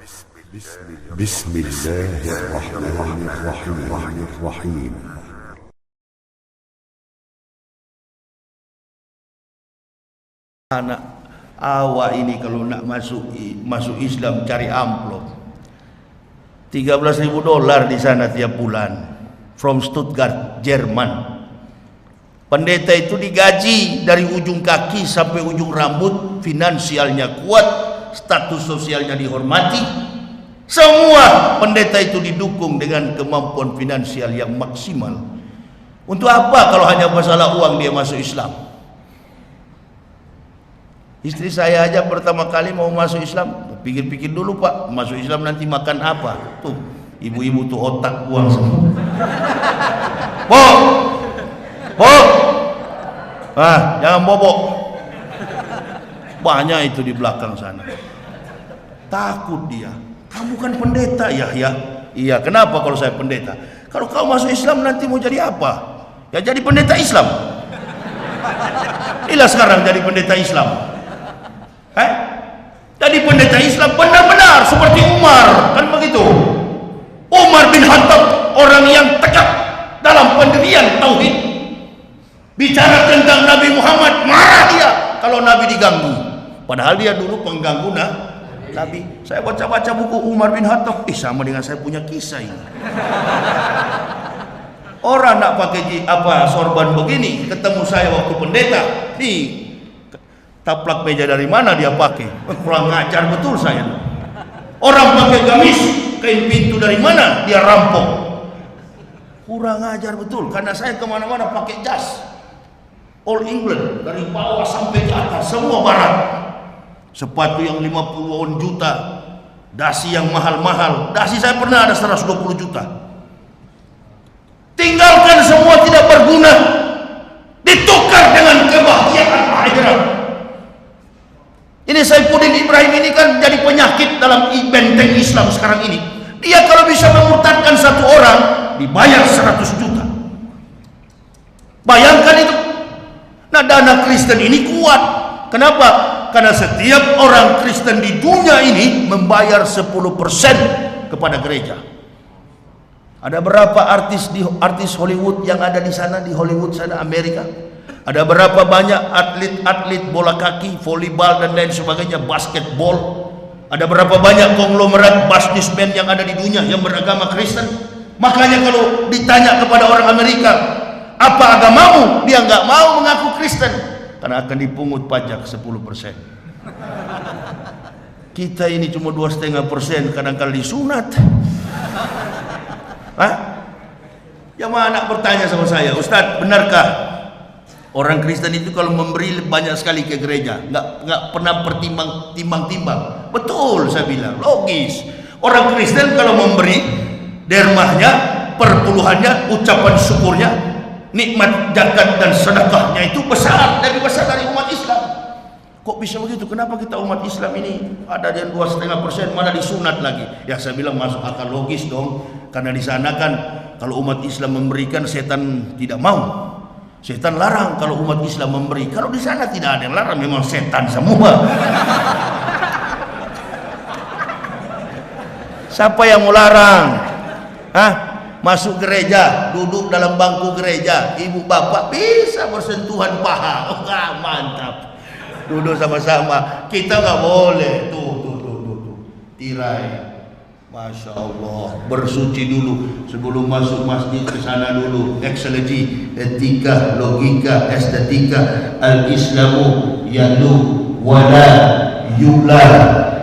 بسم الله الرحمن الرحيم. Anak awak ini kalau nak masuk Islam cari amplop $13.000 di sana tiap bulan from Stuttgart, Jerman. Pendeta itu digaji dari ujung kaki sampai ujung rambut, finansialnya kuat, status sosialnya dihormati. Semua pendeta itu didukung dengan kemampuan finansial yang maksimal. Untuk apa kalau hanya masalah uang dia masuk Islam? Istri saya aja pertama kali mau masuk Islam, pikir-pikir dulu Pak, masuk Islam nanti makan apa? Tuh, ibu-ibu tuh otak buang semua. Jangan bobok. Banyak itu di belakang sana. Takut dia. Kamu kan pendeta ya? Iya, kenapa kalau saya pendeta? Kalau kau masuk Islam nanti mau jadi apa? Ya jadi pendeta Islam. Inilah sekarang jadi pendeta Islam. Jadi pendeta Islam benar-benar seperti Umar, kan begitu? Umar bin Khattab, orang yang tegak dalam pendirian tauhid. Bicara tentang Nabi Muhammad, marah dia kalau Nabi diganggu. Padahal dia dulu pengganggu Nabi. Saya baca-baca buku Umar bin Khattab, sama dengan saya punya kisah ini. Orang nak pakai sorban begini, ketemu saya waktu pendeta, nih taplak meja dari mana dia pakai? Kurang ngajar betul saya. Orang pakai gamis, kain pintu dari mana dia rampok? Kurang ngajar betul, karena saya kemana-mana pakai jas All England, dari bawah sampai ke atas, semua barat. Sepatu yang 50 juta, dasi yang mahal-mahal. Dasi saya pernah ada 120 juta. Tinggalkan semua tidak berguna, ditukar dengan kebahagiaan akhirat. Ini Saifuddin Ibrahim ini kan jadi penyakit dalam benteng Islam sekarang ini. Dia kalau bisa memurtadkan satu orang dibayar 100 juta. Bayangkan itu. Nah, dana Kristen ini kuat. Kenapa? Karena setiap orang Kristen di dunia ini membayar 10% kepada gereja. Ada berapa artis Hollywood yang ada di sana, di Hollywood sana, Amerika? Ada berapa banyak atlet-atlet bola kaki, volleyball dan lain sebagainya, basketball. Ada berapa banyak konglomerat businessman yang ada di dunia yang beragama Kristen. Makanya kalau ditanya kepada orang Amerika, apa agamamu? Dia nggak mau mengaku Kristen karena akan dipungut pajak 10%. Kita ini cuma 2,5%, kadang-kadang disunat. Jamaah anak bertanya sama saya, Ustadz, benarkah orang Kristen itu kalau memberi banyak sekali ke gereja, nggak pernah timbang-timbang? Betul, saya bilang, logis. Orang Kristen kalau memberi dermahnya, perpuluhannya, ucapan syukurnya, nikmat zakat dan sedekahnya itu besar, lebih besar dari umat Islam. Kok bisa begitu? Kenapa kita umat Islam ini ada yang 2,5%, mana disunat lagi? Ya saya bilang masuk akal, logis dong, karena di sana kan kalau umat Islam memberikan, setan tidak mau. Setan larang kalau umat Islam memberi. Kalau di sana tidak ada yang larang, memang setan semua. Siapa yang mau larang? Masuk gereja, duduk dalam bangku gereja, ibu bapak bisa bersentuhan paha. Mantap. Duduk sama-sama. Kita nggak boleh. Tuh. Tirai. Masya Allah, bersuci dulu sebelum masuk masjid, ke sana dulu, ekseleji, etika, logika, estetika. Al-Islamu yalu wala yula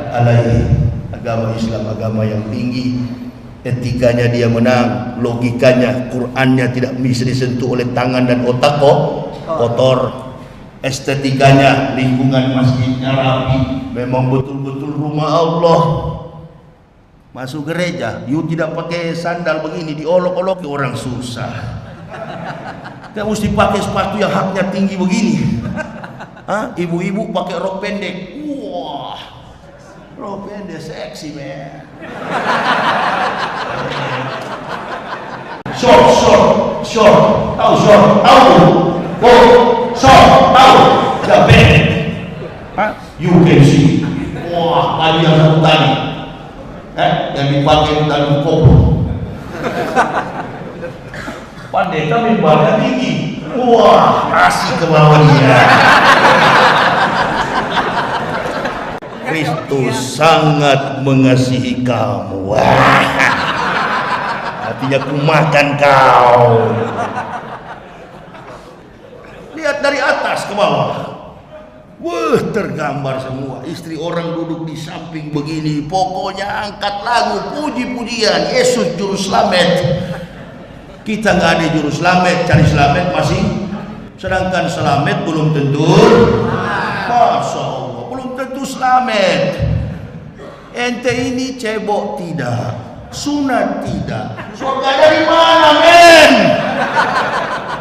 alaihi. Agama Islam agama yang tinggi, etikanya dia menang, logikanya, Qurannya tidak bisa disentuh oleh tangan dan otak kotor, estetikanya, lingkungan masjidnya rapi, memang betul-betul rumah Allah. Masuk gereja, you tidak pakai sandal begini, diolok-oloki orang susah. Tidak mesti pakai sepatu yang haknya tinggi begini. Ibu-ibu pakai rok pendek. Wah, rok pendek seksi, man. Short. Tahu short? Tahu. Short, tahu. Tidak pendek. You can see. Wah, tadi yang satu tadi. yang dipakai dalam koplo. Pandai kami badan tinggi. Wah, kasih ke bawah dia. Kristus sangat mengasihi kamu. Wah, artinya ku makan kau. Lihat dari atas ke bawah. Wah, tergambar semua. Istri orang duduk di samping begini. Pokoknya angkat lagu puji-pujian. Yesus juru selamat. Kita nggak ada juru selamat, cari selamat masih. Sedangkan selamat belum tentu. Masya Allah, belum tentu selamat. Ente ini cebok tidak, sunat tidak. Surga dari mana, men?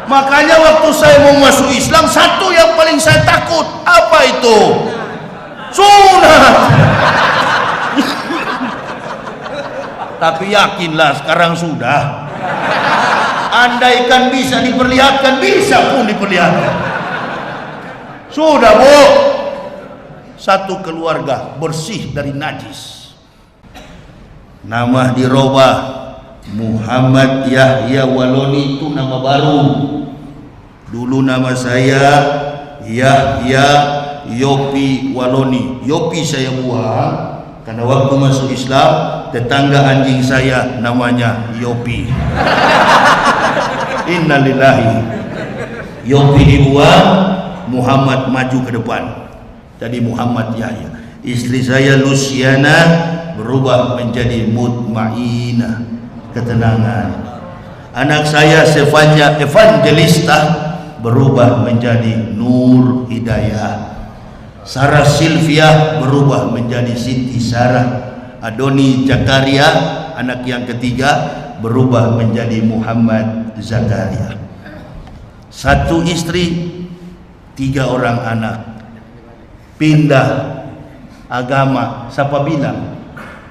Makanya waktu saya mau masuk Islam, satu yang paling saya takut, apa itu? Sunat. Tapi yakinlah sekarang sudah. Andaikan bisa diperlihatkan, bisa pun diperlihatkan. Sudah, Bu. Satu keluarga bersih dari najis. Nama dirubah Muhammad Yahya Waloni, itu nama baru. Dulu nama saya Yahya Yopi Waloni. Yopi saya buang karena waktu masuk Islam tetangga anjing saya namanya Yopi. Innalillahi. Yopi dibuang, Muhammad maju ke depan, jadi Muhammad Yahya. Istri saya Luciana berubah menjadi Mutmainah, ketenangan. Anak saya Stefania Evangelista berubah menjadi Nur Hidayah. Sarah Sylvia berubah menjadi Siti Sarah. Adoni Zakaria, anak yang ketiga, berubah menjadi Muhammad Zakaria. Satu istri, 3 orang anak. Pindah agama, siapa bilang?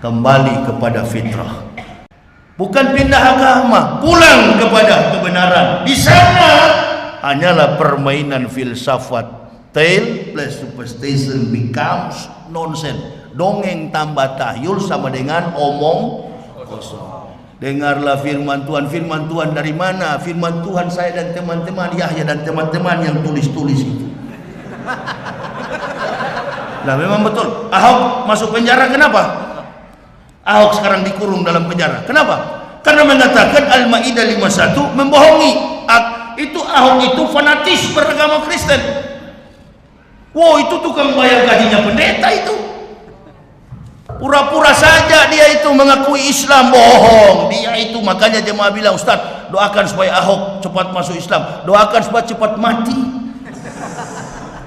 Kembali kepada fitrah. Bukan pindah agama, pulang kepada kebenaran. Di sana hanyalah permainan filsafat. Tale plus superstition becomes nonsense. Dongeng tambah tahyul sama dengan omong kosong. Dengarlah firman Tuhan dari mana? Firman Tuhan saya dan teman-teman Yahya dan teman-teman yang tulis-tulis itu. Nah, memang betul. Ahok masuk penjara, kenapa? Ahok sekarang dikurung dalam penjara. Kenapa? Karena mengatakan Al-Maidah 51 membohongi. Itu Ahok itu fanatis beragama Kristen. Wow, itu tukang bayar gajinya pendeta itu. Pura-pura saja dia itu mengakui Islam, bohong. Dia itu, makanya jemaah bilang, Ustaz, doakan supaya Ahok cepat masuk Islam. Doakan supaya cepat mati.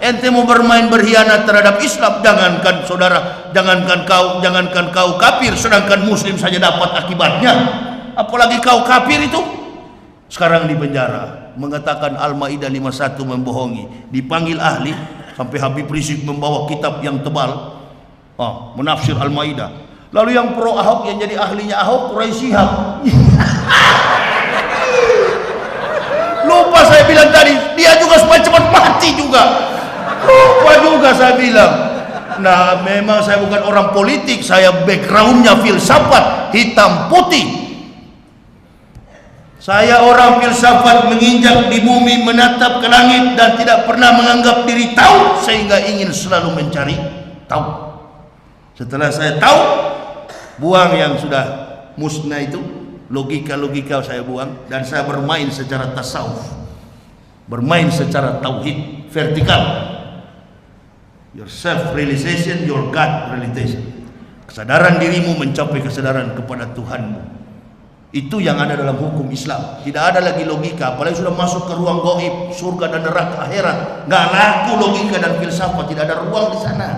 Ente mau bermain berkhianat terhadap Islam, jangankan saudara, jangankan kau kafir, sedangkan muslim saja dapat akibatnya. Apalagi kau kafir itu. Sekarang di penjara, mengatakan Al-Maidah 51 membohongi. Dipanggil ahli, sampai Habib Rizik membawa kitab yang tebal. Menafsir Al-Maidah. Lalu yang pro Ahok, yang jadi ahlinya Ahok, Quraisy Shihab. Lupa saya bilang tadi, dia juga supaya cepat mati juga. Lupa juga saya bilang. Nah, memang saya bukan orang politik, saya backgroundnya filsafat hitam putih. Saya orang filsafat, menginjak di bumi, menatap ke langit dan tidak pernah menganggap diri tahu, sehingga ingin selalu mencari tahu. Setelah saya tahu, buang yang sudah musnah itu, logika-logika saya buang, dan saya bermain secara tasawuf, bermain secara tauhid vertikal. Your self realization, your God realization. Kesadaran dirimu mencapai kesadaran kepada Tuhanmu. Itu yang ada dalam hukum Islam. Tidak ada lagi logika, apalagi sudah masuk ke ruang gaib, surga dan neraka akhirat. Nggak laku logika dan filsafat, tidak ada ruang di sana.